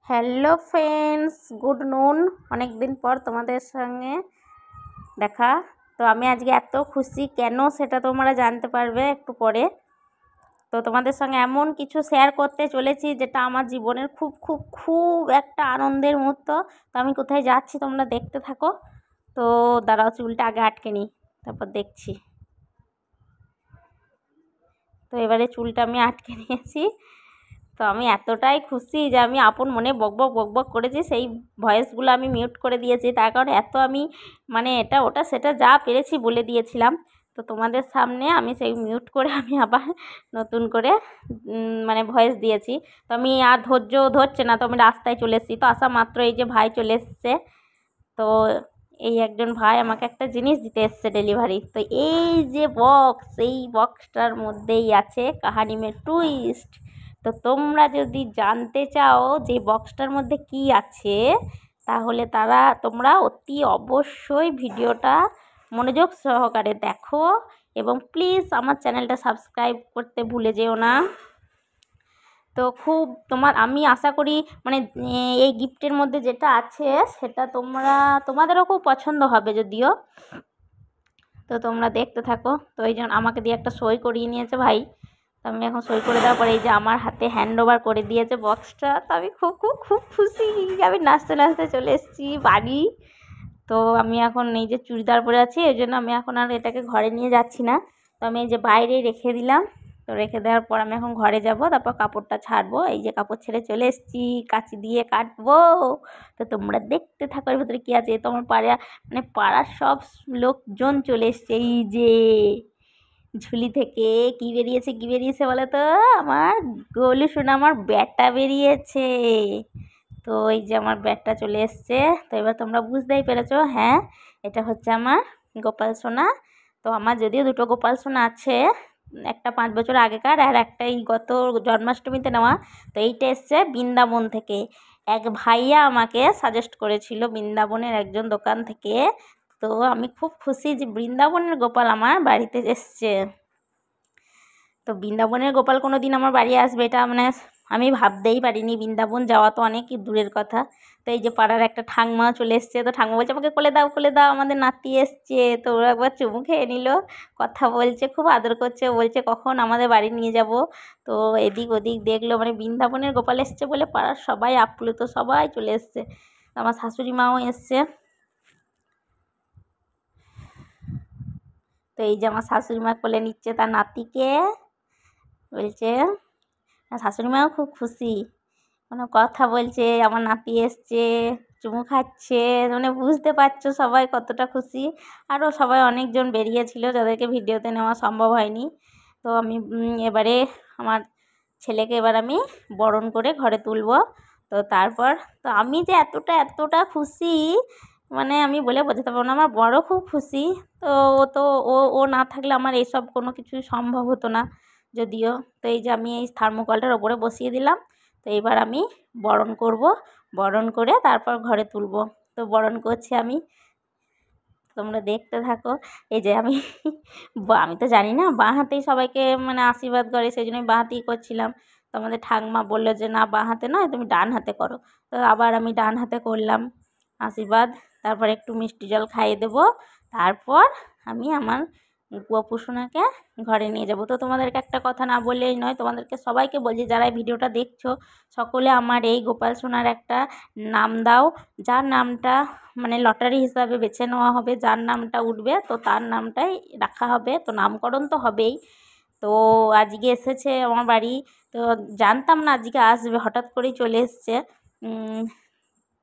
Hello friends, good নুন। অনেক দিন পর তোমাদের সঙ্গে দেখা। তো আমি আজকে এত খুশি কেন সেটা তোমরা জানতে পারবে একটু পরে। তো তোমাদের সঙ্গে এমন কিছু শেয়ার করতে চলেছি যেটা আমার জীবনের খুব খুব খুব একটা আনন্দের মুহূর্ত। তো আমি কোথায় যাচ্ছি তোমরা দেখতে থাকো। তো দাঁড়াও, চুলটা আগে আটকে নিই, তারপর দেখছি। তো এবারে চুলটা আমি আটকে নিয়েছি। তো আমি এতটাই খুশি যে আমি আপন মনে বকবক বকবক করেছি, সেই ভয়েসগুলো আমি মিউট করে দিয়েছি। তার কারণ এত আমি এটা ওটা সেটা যা পেরেছি বলে দিয়েছিলাম। তো তোমাদের সামনে আমি সেই মিউট করে আমি আবার নতুন করে ভয়েস দিয়েছি। তো আমি আর ধৈর্য ধরছে না, তো আমি রাস্তায় চলে এসেছি। তো আসা মাত্র এই যে ভাই চলে এসছে। তো এই একজন ভাই আমাকে একটা জিনিস দিতে এসছে ডেলিভারি। তো এই যে বক্স, এই বক্সটার মধ্যেই আছে কাহানি মে টুইস্ট। তো তোমরা যদি জানতে চাও যে বক্সটার মধ্যে কি আছে, তাহলে তোমরা অতি অবশ্যই ভিডিওটা মনোযোগ সহকারে দেখো এবং প্লিজ আমার চ্যানেলটা সাবস্ক্রাইব করতে ভুলে যেও না। তো আমি আশা করি এই গিফটের মধ্যে যেটা আছে সেটা তোমাদেরও খুব পছন্দ হবে যদিও। তো তোমরা দেখতে থাকো। তো এই জন্য আমাকে দিয়ে একটা সই করিয়ে নিয়েছে ভাই। তো আমি এখন সই করে দেওয়ার পরে এই যে আমার হাতে হ্যান্ড ওভার করে দিয়েছে বক্সটা। তো আমি খুব খুব খুব খুশি। আমি নাচতে নাচতে চলে এসেছি বাড়ি। তো আমি এখন এই যে চুড়িদার পরে আছি, এই জন্য আমি এখন আর এটাকে ঘরে নিয়ে যাচ্ছি না। তো আমি এই যে বাইরে রেখে দিলাম। তো রেখে দেওয়ার পর আমি এখন ঘরে যাব, তারপর কাপড়টা ছাড়বো। এই যে কাপড় ছেড়ে চলে এসেছি, কাঁচি দিয়ে কাটবো। তো তোমরা দেখতে থাকো এর ভেতরে কী আছে। তোমার পাড়ার সব লোকজন চলে এসছে। এই যে ঝুলি থেকে কি বেরিয়েছে বলো তো? আমার গোলু সোনা, আমার ব্যাটা বেরিয়েছে। তো এই যে আমার ব্যাটটা চলে এসছে। তো এবার তোমরা বুঝতেই পেরেছো, হ্যাঁ এটা হচ্ছে আমার গোপাল সোনা। তো আমার যদিও দুটো গোপাল সোনা আছে, একটা 5 বছর আগেকার আর একটা এই গত জন্মাষ্টমীতে নেওয়া। তো এইটা এসছে বৃন্দাবন থেকে। এক ভাইয়া আমাকে সাজেস্ট করেছিল বৃন্দাবনের একজন দোকান থেকে। তো আমি খুব খুশি যে বৃন্দাবনের গোপাল আমার বাড়িতে এসছে। তো বৃন্দাবনের গোপাল কোনো দিন আমার বাড়ি আসবে এটা আমি ভাবতেই পারিনি। বৃন্দাবন যাওয়া তো অনেক দূরের কথা। তো এই যে পাড়ার একটা ঠাংমা চলে এসছে। তো ঠাংমা বলছে আমাকে কোলে দাও, আমাদের নাতি এসছে। তো ওরা একবার চুমু খেয়ে নিল, কথা বলছে, খুব আদর করছে, বলছে কখন আমাদের বাড়ি নিয়ে যাব। তো এদিক ওদিক দেখলো, বৃন্দাবনের গোপাল এসছে বলে পাড়ার সবাই আপ্লুত, সবাই চলে এসছে। আমার শাশুড়ি মাও এসছে। তো এই যে আমার শাশুড়ি মা কোলে নিচ্ছে তার নাতিকে, বলছে। শাশুড়ি মাও খুব খুশি, কথা বলছে, আমার নাতি এসছে, চুমু খাচ্ছে। বুঝতে পারছো সবাই কতটা খুশি। আরও সবাই অনেকজন বেরিয়েছিল যাদেরকে ভিডিওতে নেওয়া সম্ভব হয়নি। তো আমি এবারে আমার ছেলেকে আমি বরণ করে ঘরে তুলবো। তো তারপর তো আমি যে এতটা খুশি, আমি বলে বোঝাতে পারবো না। আমার বড় খুব খুশি। তো ও না থাকলে আমার এইসব কোনো কিছুই সম্ভব হতো না যদিও। তো এই যে আমি এই থার্মোকলটার ওপরে বসিয়ে দিলাম। তো এবার আমি বরণ করব, বরণ করে তারপর ঘরে তুলব। তো বরণ করছি আমি, তোমরা দেখতে থাকো। এই যে আমি আমি তো জানি না, বাঁ হাতেই সবাইকে আশীর্বাদ করে, সেই জন্যই বাঁ হাতেই করছিলাম। তো আমাদের ঠাকমা বললো যে না, বাঁ হাতে নয়, তুমি ডান হাতে করো। তো আবার আমি ডান হাতে করলাম আশীর্বাদ। তারপর একটু মিষ্টি জল খাইয়ে দেবো। তারপর আমি আমার গোপু সোনাকে ঘরে নিয়ে যাব। তো তোমাদেরকে একটা কথা না বললেই নয়, তোমাদেরকে সবাইকে বলছি যারা এই ভিডিওটা দেখছো, সকলে আমার এই গোপাল সোনার একটা নাম দাও। যার নামটা লটারি হিসাবে বেছে নেওয়া হবে, যার নামটা উঠবে তো তার নামটাই রাখা হবে। তো নামকরণ তো হবেই। তো আজকে এসেছে আমার বাড়ি। তো জানতাম না আজকে আসবে, হঠাৎ করেই চলে এসছে।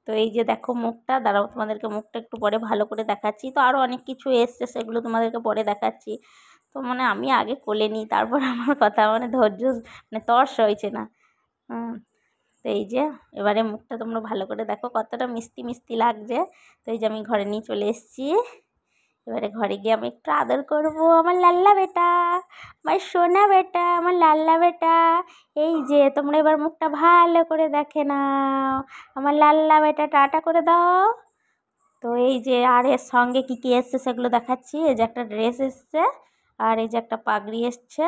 তো এই যে দেখো মুখটা, দাঁড়াও তোমাদেরকে মুখটা একটু পরে ভালো করে দেখাচ্ছি। তো আরও অনেক কিছু এসছে, সেগুলো তোমাদেরকে পরে দেখাচ্ছি। তো আমি আগে কোলে নিই, তারপর আমার কথা ধৈর্য তর্স হয়েছে না। তো এই যে এবারে মুখটা তোমরা ভালো করে দেখো কতটা মিষ্টি মিষ্টি লাগছে। তো এই যে আমি ঘরে নিয়ে চলে এসেছি। এবারে ঘরে গিয়ে আমি একটু আদর করবো আমার লাল্লা বেটা, আমার সোনা বেটা, আমার লাল্লা বেটা। এই যে তোমরা এবার মুখটা ভালো করে দেখে নাও, আমার লাল্লা বেটা, টাটা করে দাও। তো এই যে আর এর সঙ্গে কী কী এসছে সেগুলো দেখাচ্ছি। এই যে একটা ড্রেস এসছে, আর এই যে একটা পাগড়ি এসছে,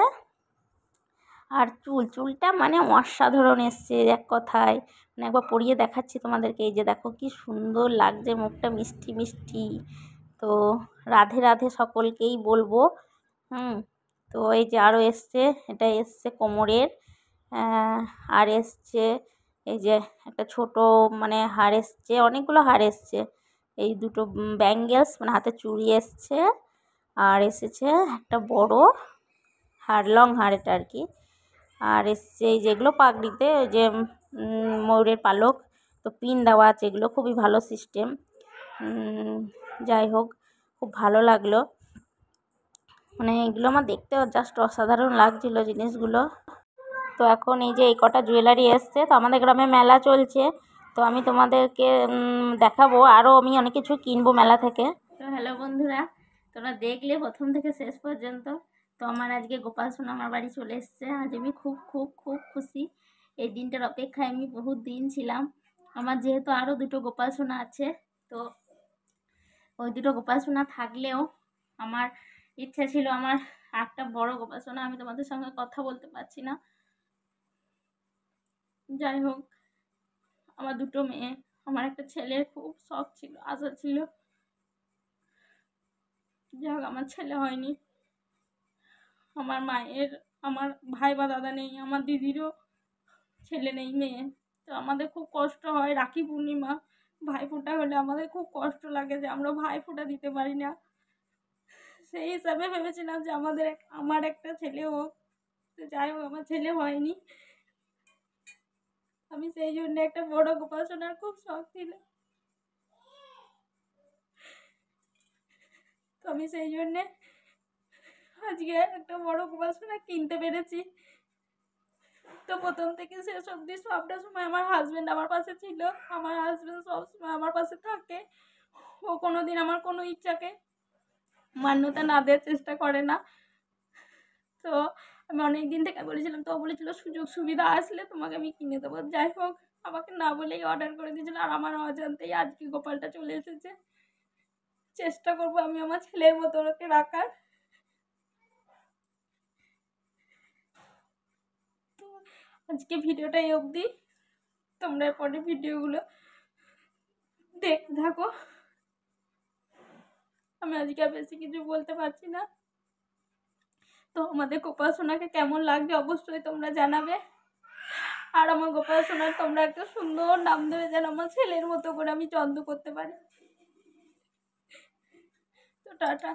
আর চুলটা মানে অসাধারণ এসছে এক কথায়, মানে একবার পরিয়ে দেখাচ্ছি তোমাদেরকে। এই যে দেখো কি সুন্দর লাগছে, মুখটা মিষ্টি মিষ্টি। তো রাধে রাধে সকলকেই বলবো। তো এই যে আরও এসছে, এটা এসছে কোমরের, আর এসছে এই যে একটা ছোট মানে হার এসছে, অনেকগুলো হার এসছে। এই দুটো ব্যাঙ্গেলস মানে হাতে চুড়ি এসছে, আর এসেছে একটা বড় হার, লং হার এটা আর কি। আর এসছে এই যেগুলো পাগড়িতে ওই যে ময়ূরের পালক, তো পিন দেওয়া আছে, এগুলো খুবই ভালো সিস্টেম। যাই হোক, খুব ভালো লাগলো, মানে এগুলো আমার দেখতেও জাস্ট অসাধারণ লাগছিলো জিনিসগুলো। তো এখন এই যে এই কটা জুয়েলারি এসছে, তো আমাদের গ্রামে মেলা চলছে, তো আমি তোমাদেরকে দেখাবো, আরও আমি অনেক কিছু কিনবো মেলা থেকে। তো হ্যালো বন্ধুরা, তোমরা দেখলে প্রথম থেকে শেষ পর্যন্ত। তো আমার আজকে গোপাল সোনা আমার বাড়ি চলে এসছে, আজ আমি খুব খুব খুব খুশি। এই দিনটার অপেক্ষায় আমি বহুত দিন ছিলাম। আমার যেহেতু আরও দুটো গোপাল সোনা আছে, তো ওই দুটো গোপাল সোনা থাকলেও আমার ইচ্ছা ছিল আমার একটা বড় গোপাল সোনা, আমি তোমাদের সঙ্গে কথা বলতে পারছি না। যাই হোক, আমার দুটো মেয়ে, আমার একটা ছেলের খুব শখ ছিল, আশা ছিল। যাই হোক, আমার ছেলে হয়নি। আমার মায়ের, আমার ভাই বা দাদা নেই, আমার দিদিরও ছেলে নেই, মেয়ে। তো আমাদের খুব কষ্ট হয়, রাখি পূর্ণিমা ভাইফোঁটা হলে আমাদের খুব কষ্ট লাগে যে আমরা ভাইফোঁটা দিতে পারি না। সেই হিসাবে ভেবেছিলাম যে আমার একটা ছেলে হোক। তো যাই হোক, আমার ছেলে হয়নি। আমি সেই জন্য একটা বড় গোপাল সোনার খুব শখ ছিল, তো আমি সেই জন্যে আজকে একটা বড় গোপাল সোনা কিনতে পেরেছি। তো প্রথম থেকে শেষ অবধি সবটা সময় আমার হাজব্যান্ড আমার পাশে ছিল। আমার হাজব্যান্ড সবসময় আমার পাশে থাকে, ও কোনোদিন আমার কোনো ইচ্ছাকে মান্যতা না দেওয়ার চেষ্টা করে না। তো আমি অনেক দিন থেকে বলেছিলাম, তো ও বলেছিল সুযোগ সুবিধা আসলে তোমাকে আমি কিনে দেবো। যাই হোক, আমাকে না বলেই অর্ডার করে দিয়েছিল, আর আমার অজান্তেই আজকে গোপালটা চলে এসেছে। চেষ্টা করবো আমি আমার ছেলের মতো ওকে রাখার। তো আজকে ভিডিওটা এই অবধি, তোমরা পরে ভিডিওগুলো দেখতে থাকো। আমি আজকে আর বেশি কিছু বলতে পারছি না। তো আমাদের গোপাল সোনাকে কেমন লাগবে অবশ্যই তোমরা জানাবে, আর আমার গোপাল সোনার তোমরা একটা সুন্দর নাম দেবে, যেন আমার ছেলের মতো করে আমি যত্ন করতে পারি। তো টাটা।